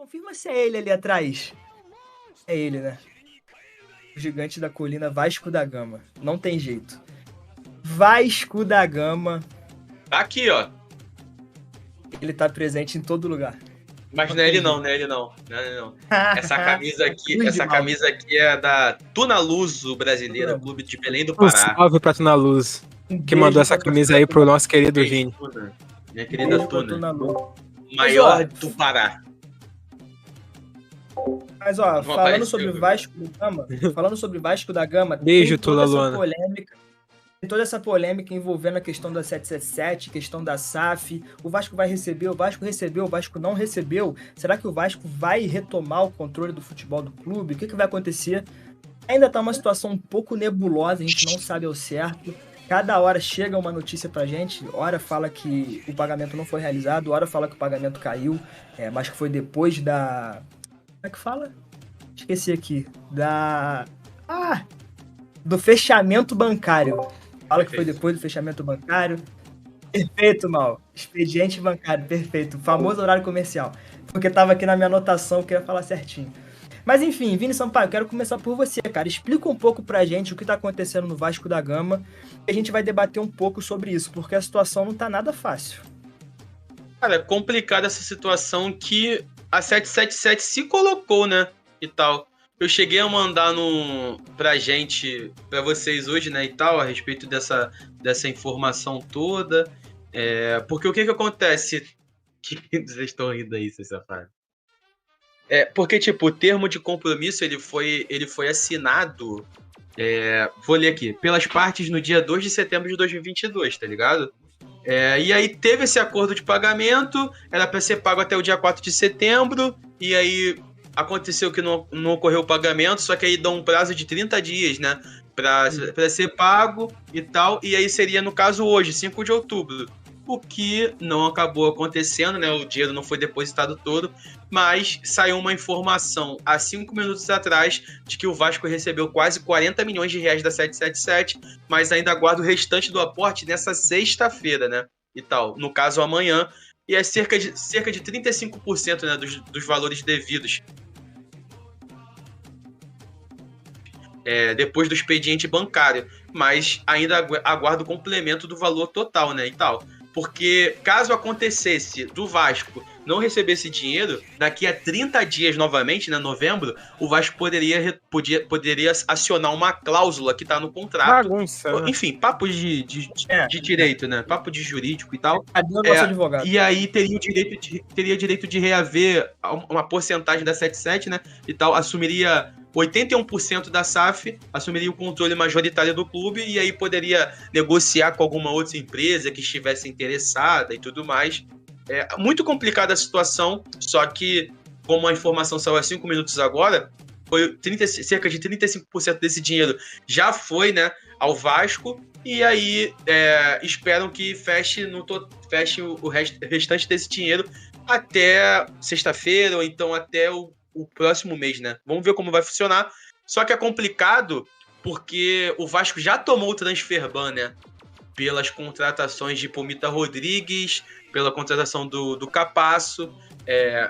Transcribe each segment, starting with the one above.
Confirma se é ele ali atrás. É ele, né? O gigante da colina Vasco da Gama. Não tem jeito. Vasco da Gama. Tá aqui, ó. Ele tá presente em todo lugar. Mas não é ele não, não é ele não. Não é ele não. Essa Cruz de Malta. camisa aqui é da Tuna Luso brasileira, clube de Belém do Um Pará. salve pra Tuna Luz, Um que beijo mandou essa pra camisa você, aí pro Tuna. nosso querido Beijo, Vini. Tuna. Minha Beijo querida pra Tuna. Tuna Lu. Maior Mas, do Pará. Mas, ó, Não falando apareceu, sobre viu? Vasco da Gama, falando sobre Vasco da Gama, Beijo, tem toda Tula essa Luana. polêmica. Tem toda essa polêmica envolvendo a questão da 777, questão da SAF. O Vasco vai receber, o Vasco recebeu, o Vasco não recebeu. Será que o Vasco vai retomar o controle do futebol do clube? O que vai acontecer? Ainda tá uma situação um pouco nebulosa, a gente não sabe ao certo. Cada hora chega uma notícia pra gente, hora fala que o pagamento não foi realizado, hora fala que o pagamento caiu, mas que foi depois da... Como é que fala? Esqueci aqui. Do fechamento bancário. Fala que foi depois do fechamento bancário. Perfeito, Mal. Expediente bancário, perfeito. O famoso horário comercial. Porque tava aqui na minha anotação, que eu ia falar certinho. Mas enfim, Vini Sampaio, eu quero começar por você, cara. Explica um pouco pra gente o que tá acontecendo no Vasco da Gama. E a gente vai debater um pouco sobre isso, porque a situação não tá nada fácil. Cara, é complicada essa situação que a 777 se colocou, né? E tal. Eu cheguei a mandar pra vocês hoje, né, e tal, a respeito dessa informação toda. Porque o que acontece? Que vocês estão rindo aí, seus safados. Porque, tipo, o termo de compromisso, ele foi assinado, vou ler aqui, pelas partes no dia 2 de setembro de 2022, tá ligado? E aí teve esse acordo de pagamento, era para ser pago até o dia 4 de setembro, e aí aconteceu que não ocorreu o pagamento, só que aí dá um prazo de 30 dias, né, para ser pago e tal, e aí seria, no caso, hoje, 5 de outubro. O que não acabou acontecendo, né, o dinheiro não foi depositado todo, mas saiu uma informação há 5 minutos atrás de que o Vasco recebeu quase 40 milhões de reais da 777, mas ainda aguarda o restante do aporte nessa sexta-feira, né, e tal, no caso amanhã, e é cerca de 35%, né, dos valores devidos. Depois do expediente bancário, mas ainda aguarda o complemento do valor total, né, e tal. Porque caso acontecesse do Vasco não receber esse dinheiro, daqui a 30 dias novamente, né, novembro, o Vasco poderia acionar uma cláusula que está no contrato. Bagunça, né? Enfim, papo de direito, né? Papo de jurídico e tal. Cadê o nosso advogado? E aí teria direito de reaver uma porcentagem da 77, né? E tal, assumiria 81% da SAF, assumiria o controle majoritário do clube e aí poderia negociar com alguma outra empresa que estivesse interessada e tudo mais. É muito complicada a situação, só que, como a informação saiu há 5 minutos agora, foi cerca de 35% desse dinheiro já foi, né, ao Vasco, e aí esperam que feche o restante desse dinheiro até sexta-feira ou então até o próximo mês, né? Vamos ver como vai funcionar. Só que é complicado porque o Vasco já tomou o transfer ban, né? Pelas contratações de Pumita Rodrigues, pela contratação do Capasso,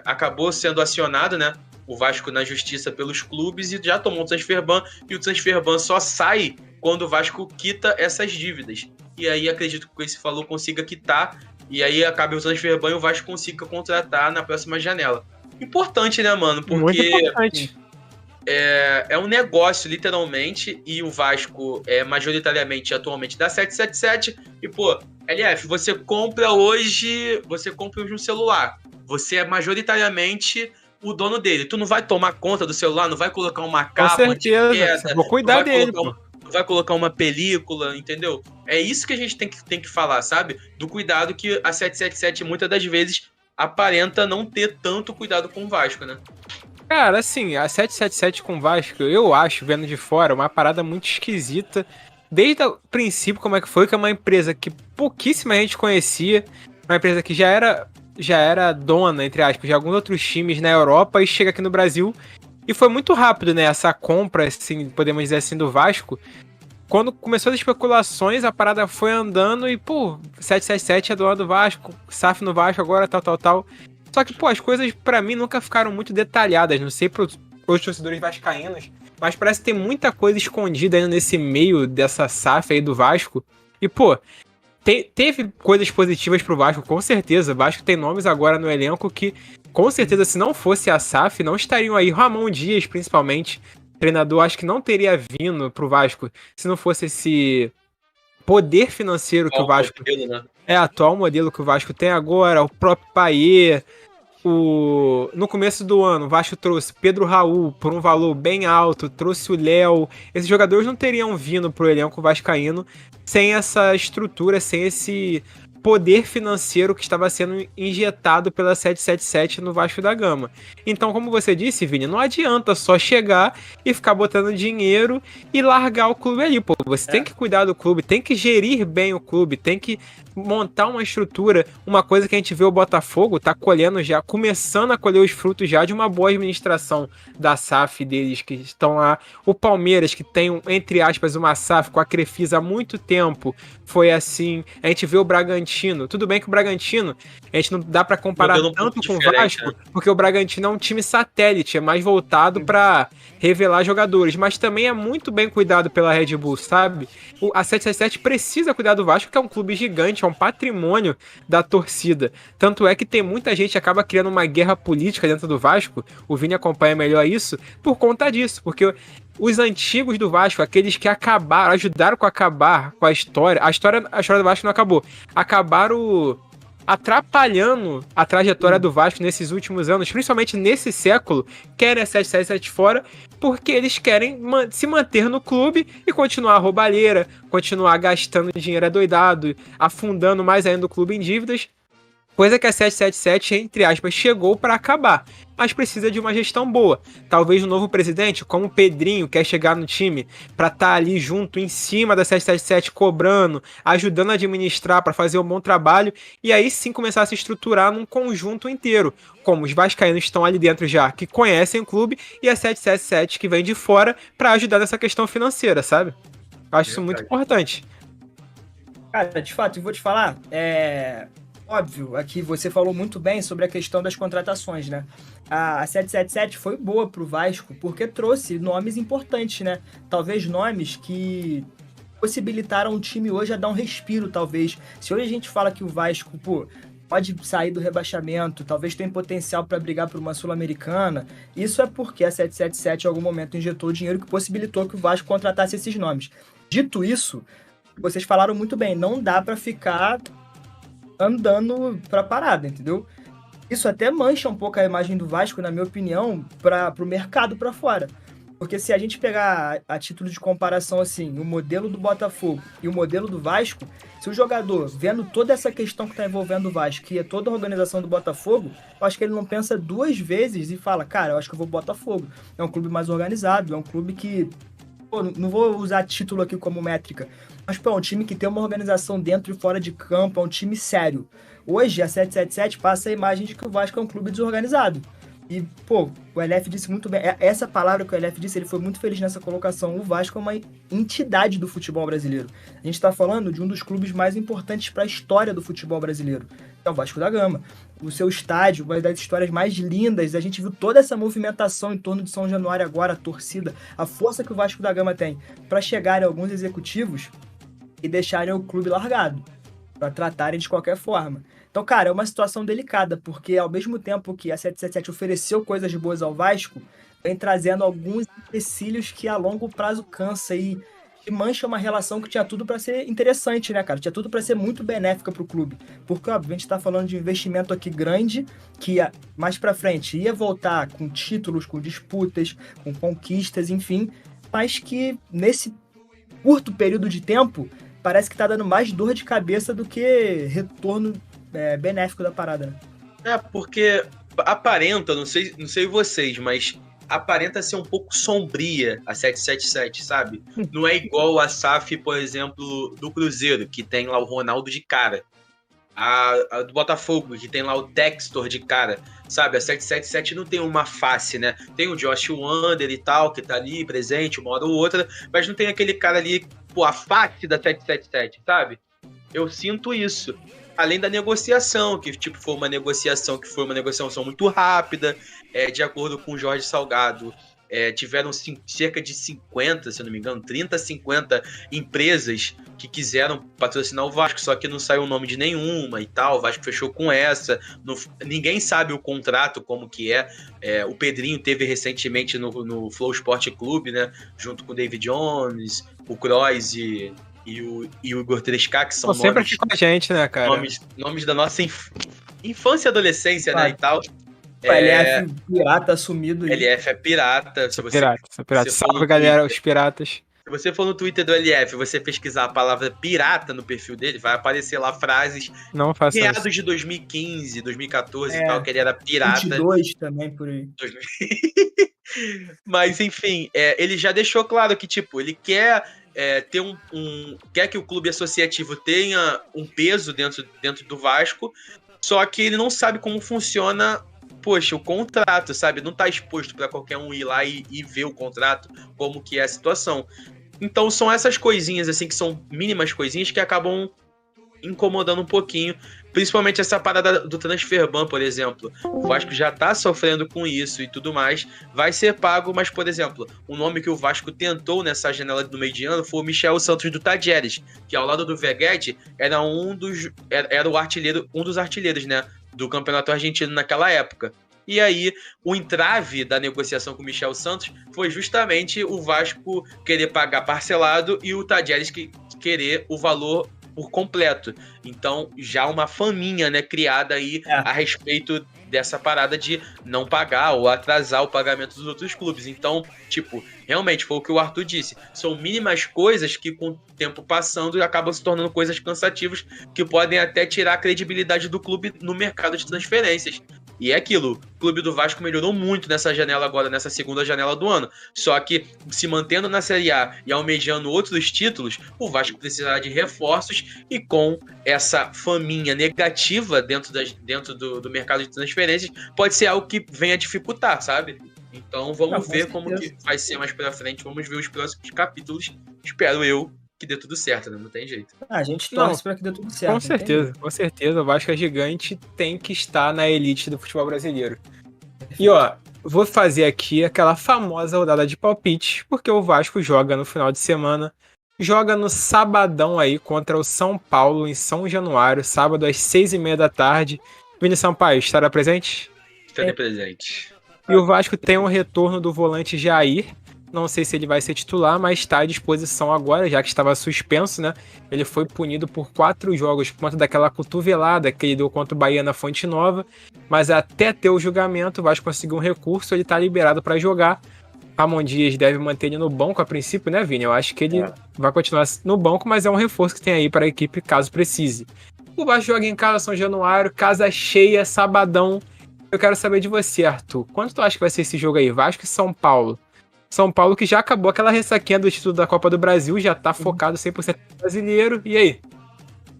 acabou sendo acionado, né, o Vasco na justiça pelos clubes e já tomou o transfer ban, e o transfer ban só sai quando o Vasco quita essas dívidas. E aí acredito que o que esse falou consiga quitar, e aí acabe o transfer ban e o Vasco consiga contratar na próxima janela. Importante, né, mano? Porque Muito importante. é um negócio, literalmente, e o Vasco é majoritariamente, atualmente, da 777, e, pô, LF, você compra hoje um celular, você é majoritariamente o dono dele, tu não vai tomar conta do celular, não vai colocar uma capa, com certeza, vou cuidar dele, pô. Não vai colocar uma película, entendeu? É isso que a gente tem que falar, sabe? Do cuidado que a 777, muitas das vezes, aparenta não ter tanto cuidado com o Vasco, né? Cara, assim, a 777 com o Vasco, eu acho, vendo de fora, uma parada muito esquisita. Desde o princípio, como é que foi, que é uma empresa que pouquíssima gente conhecia, uma empresa que já era dona, entre aspas, de alguns outros times na Europa e chega aqui no Brasil. E foi muito rápido, né, essa compra, assim, podemos dizer assim, do Vasco. Quando começou as especulações, a parada foi andando e, pô, 777 é dona do Vasco, SAF no Vasco agora, tal. Só que, pô, as coisas pra mim nunca ficaram muito detalhadas, não sei pros torcedores vascaínos, mas parece que tem muita coisa escondida ainda nesse meio dessa SAF aí do Vasco. E, pô, teve coisas positivas pro Vasco, com certeza. O Vasco tem nomes agora no elenco que, com certeza, se não fosse a SAF, não estariam aí. Ramon Dias, principalmente, treinador, acho que não teria vindo pro Vasco se não fosse esse poder financeiro que o Vasco... Modelo, né? Atual modelo que o Vasco tem agora, o próprio Payet. No começo do ano, o Vasco trouxe Pedro Raul por um valor bem alto, trouxe o Léo. Esses jogadores não teriam vindo pro elenco vascaíno sem essa estrutura, sem esse poder financeiro que estava sendo injetado pela 777 no Vasco da Gama. Então, como você disse, Vini, não adianta só chegar e ficar botando dinheiro e largar o clube ali, pô. Você tem que cuidar do clube, tem que gerir bem o clube, tem que montar uma estrutura, uma coisa que a gente vê o Botafogo tá colhendo já, começando a colher os frutos já de uma boa administração da SAF deles que estão lá. O Palmeiras, que tem, entre aspas, uma SAF com a Crefisa há muito tempo, foi assim. A gente vê o Bragantino, tudo bem que o Bragantino, a gente não dá pra comparar tanto com o Vasco, porque o Bragantino é um time satélite, é mais voltado pra revelar jogadores, mas também é muito bem cuidado pela Red Bull, sabe? A 777 precisa cuidar do Vasco, que é um clube gigante, é um patrimônio da torcida. Tanto é que tem muita gente que acaba criando uma guerra política dentro do Vasco, o Vini acompanha melhor isso, por conta disso, porque os antigos do Vasco, aqueles que acabaram, ajudaram a acabar com a história do Vasco não acabou, acabaram atrapalhando a trajetória do Vasco nesses últimos anos, principalmente nesse século, querem a 777 fora, porque eles querem se manter no clube e continuar a roubalheira, continuar gastando dinheiro adoidado, afundando mais ainda o clube em dívidas, coisa que a 777, entre aspas, chegou para acabar, mas precisa de uma gestão boa. Talvez o novo presidente, como o Pedrinho, quer chegar no time para estar ali junto, em cima da 777, cobrando, ajudando a administrar para fazer um bom trabalho, e aí sim começar a se estruturar num conjunto inteiro, como os vascaínos estão ali dentro já, que conhecem o clube, e a 777 que vem de fora para ajudar nessa questão financeira, sabe? Eu acho isso muito importante. Cara, de fato, eu vou te falar, óbvio, aqui você falou muito bem sobre a questão das contratações, né? A 777 foi boa pro Vasco porque trouxe nomes importantes, né? Talvez nomes que possibilitaram o time hoje a dar um respiro, talvez. Se hoje a gente fala que o Vasco, pô, pode sair do rebaixamento, talvez tenha potencial para brigar por uma Sul-Americana, isso é porque a 777 em algum momento injetou dinheiro que possibilitou que o Vasco contratasse esses nomes. Dito isso, vocês falaram muito bem, não dá para ficar andando pra parada, entendeu? Isso até mancha um pouco a imagem do Vasco, na minha opinião, pro mercado pra fora. Porque se a gente pegar a título de comparação, assim, o modelo do Botafogo e o modelo do Vasco, se o jogador, vendo toda essa questão que tá envolvendo o Vasco, que é toda a organização do Botafogo, eu acho que ele não pensa duas vezes e fala, cara, eu acho que eu vou pro Botafogo. É um clube mais organizado, é um clube que... Pô, não vou usar título aqui como métrica, mas, pô, é um time que tem uma organização dentro e fora de campo, é um time sério. Hoje, a 777 passa a imagem de que o Vasco é um clube desorganizado. E, pô, o LF disse muito bem, essa palavra que o LF disse, ele foi muito feliz nessa colocação. O Vasco é uma entidade do futebol brasileiro. A gente tá falando de um dos clubes mais importantes para a história do futebol brasileiro. É o Vasco da Gama. O seu estádio, uma das histórias mais lindas, a gente viu toda essa movimentação em torno de São Januário agora, a torcida, a força que o Vasco da Gama tem para chegarem alguns executivos e deixarem o clube largado, para tratarem de qualquer forma. Então, cara, é uma situação delicada, porque ao mesmo tempo que a 777 ofereceu coisas boas ao Vasco, vem trazendo alguns empecilhos que a longo prazo cansa e mancha uma relação que tinha tudo para ser interessante, né, cara? Tinha tudo para ser muito benéfica para o clube. Porque, óbvio, a gente tá falando de um investimento aqui grande, que mais para frente ia voltar com títulos, com disputas, com conquistas, enfim, mas que nesse curto período de tempo parece que tá dando mais dor de cabeça do que retorno benéfico da parada, né? Porque aparenta, não sei vocês, mas aparenta ser um pouco sombria a 777, sabe? Não é igual a SAF, por exemplo, do Cruzeiro, que tem lá o Ronaldo de cara. A do Botafogo, que tem lá o Textor de cara, sabe? A 777 não tem uma face, né? Tem o Josh Wander e tal, que tá ali presente uma hora ou outra, mas não tem aquele cara ali, pô, a face da 777, sabe? Eu sinto isso. Além da negociação, que tipo foi uma negociação muito rápida, de acordo com o Jorge Salgado. Tiveram cerca de 50, se eu não me engano, 30, 50 empresas que quiseram patrocinar o Vasco, só que não saiu o nome de nenhuma e tal, o Vasco fechou com essa, ninguém sabe o contrato, como que é. O Pedrinho teve recentemente no Flow Sport Clube, né, junto com o David Jones, o Kroos e o Igor 3K, que são sempre nomes, aqui com a gente, né, cara? nomes da nossa infância e adolescência, né, e tal. O LF pirata assumido. LF é pirata. Pirata. Salve, galera, os piratas. Se você for no Twitter do LF, você pesquisar a palavra pirata no perfil dele, vai aparecer lá frases meados de 2015, 2014 e tal, que ele era pirata. 22 também, por aí. Mas, enfim, ele já deixou claro que, tipo, ele quer ter quer que o clube associativo tenha um peso dentro do Vasco, só que ele não sabe como funciona, poxa, o contrato, sabe? Não tá exposto para qualquer um ir lá e ver o contrato, como que é a situação. Então são essas coisinhas, assim, que são mínimas coisinhas que acabam incomodando um pouquinho, principalmente essa parada do transfer ban, por exemplo. O Vasco já tá sofrendo com isso e tudo mais, vai ser pago, mas, por exemplo, o nome que o Vasco tentou nessa janela do meio de ano foi o Michel Santos do Tadieres, que ao lado do Veguete era um dos artilheiros, né, do campeonato argentino naquela época. E aí, o entrave da negociação com o Michel Santos foi justamente o Vasco querer pagar parcelado e o Tadieres querer o valor por completo. Então, já uma faminha, né, criada aí a respeito dessa parada de não pagar ou atrasar o pagamento dos outros clubes. Então, tipo, realmente foi o que o Arthur disse. São mínimas coisas que, com o tempo passando, acabam se tornando coisas cansativas que podem até tirar a credibilidade do clube no mercado de transferências. E é aquilo, o clube do Vasco melhorou muito nessa janela agora, nessa segunda janela do ano. Só que, se mantendo na Série A e almejando outros títulos, o Vasco precisará de reforços, e com essa faminha negativa dentro do mercado de transferências, pode ser algo que venha dificultar, sabe? Então vamos ver como que vai ser mais pra frente, vamos ver os próximos capítulos. Espero eu que dê tudo certo, né? Não tem jeito. A gente torce pra que dê tudo certo. Com certeza. O Vasco é gigante, tem que estar na elite do futebol brasileiro. E ó, vou fazer aqui aquela famosa rodada de palpite, porque o Vasco joga no final de semana, joga no sabadão aí contra o São Paulo, em São Januário, sábado às 6h30 da tarde. Vini Sampaio, estará presente? Estarei presente. E o Vasco tem um retorno do volante Jair. Não sei se ele vai ser titular, mas está à disposição agora, já que estava suspenso, né? Ele foi punido por 4 jogos por conta daquela cotovelada que ele deu contra o Bahia na Fonte Nova. Mas até ter o julgamento, o Vasco conseguiu um recurso, ele está liberado para jogar. Ramon Dias deve manter ele no banco a princípio, né, Vini? Eu acho que ele vai continuar no banco, mas é um reforço que tem aí para a equipe caso precise. O Vasco joga em casa, São Januário, casa cheia, sabadão. Eu quero saber de você, Arthur. Quanto tu acha que vai ser esse jogo aí? Vasco e São Paulo. São Paulo que já acabou aquela ressaquinha do título da Copa do Brasil, já tá focado 100% no brasileiro. E aí?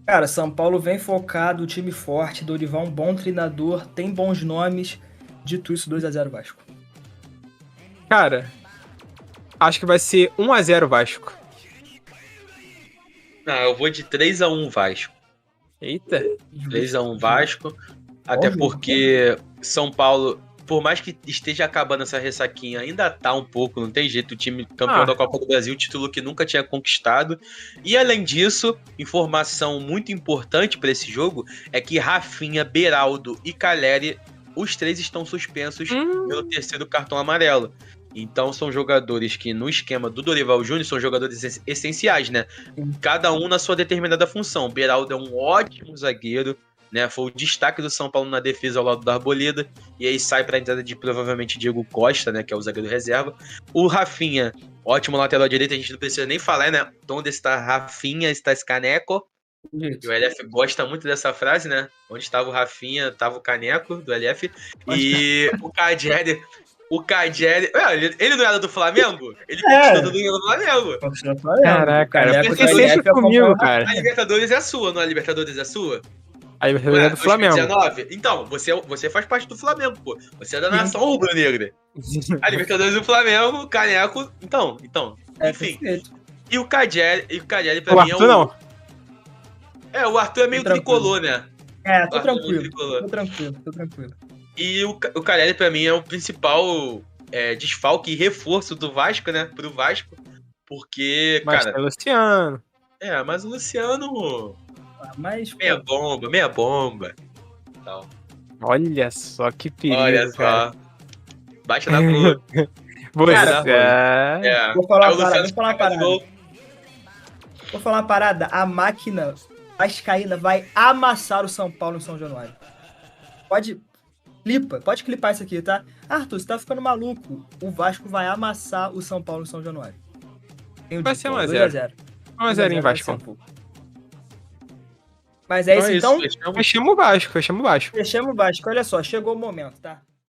Cara, São Paulo vem focado, time forte, Dorival um bom treinador, tem bons nomes. Dito isso, 2-0 Vasco. Cara, acho que vai ser 1-0 Vasco. Eu vou de 3-1 Vasco. Eita. 3-1 Vasco. Até porque São Paulo, por mais que esteja acabando essa ressaquinha, ainda tá um pouco, não tem jeito, o time campeão da Copa do Brasil, título que nunca tinha conquistado. E além disso, informação muito importante para esse jogo é que Rafinha, Beraldo e Caleri, os 3 estão suspensos pelo 3º cartão amarelo. Então são jogadores que, no esquema do Dorival Júnior, são jogadores essenciais, né? Cada um na sua determinada função. Beraldo é um ótimo zagueiro, né? Foi o destaque do São Paulo na defesa ao lado da Arboleda, e aí sai para a entrada de provavelmente Diego Costa, né, que é o zagueiro reserva. O Rafinha, ótimo lateral direito, a gente não precisa nem falar, né? Onde está Rafinha, está esse Caneco. E o LF gosta muito dessa frase, né? Onde estava o Rafinha, estava o Caneco do LF. E o Cadieri, ele não era do Flamengo? Ele continua do Flamengo. Caraca, cara, porque sempre comigo, cara. A Libertadores é sua, não é? A Libertadores é sua? A Libertadores é do Flamengo. 2019? Então, você faz parte do Flamengo, pô. Você é da nação rubro-negra. A Libertadores do Flamengo, Caneco. Então. Enfim. E o Cadieri pra mim é não. O Arthur é meio Tô tranquilo. tricolor, né? Tô Arthur é meio tranquilo. tricolor. Tô tranquilo. E o Carelli, pra mim, é o principal desfalque e reforço do Vasco, né? Pro Vasco. Porque, Mas cara. tem o Luciano. Mas o Luciano. Mas, pô, Meia bomba. Tal. Olha só que perigo, Olha cara. só. Bate na flor. Você... vou falar Aí o uma parada, Luciano faz gol. Vou falar uma parada. A máquina vascaína vai amassar o São Paulo em São Januário. Pode clipar isso aqui, tá? Arthur, você tá ficando maluco. O Vasco vai amassar o São Paulo em São Januário. Vai ser 2x0. 1x0 em Vasco. Mas é isso, então. Fechamos o Vasco. Fechamos o Vasco. Olha só, chegou o momento, tá?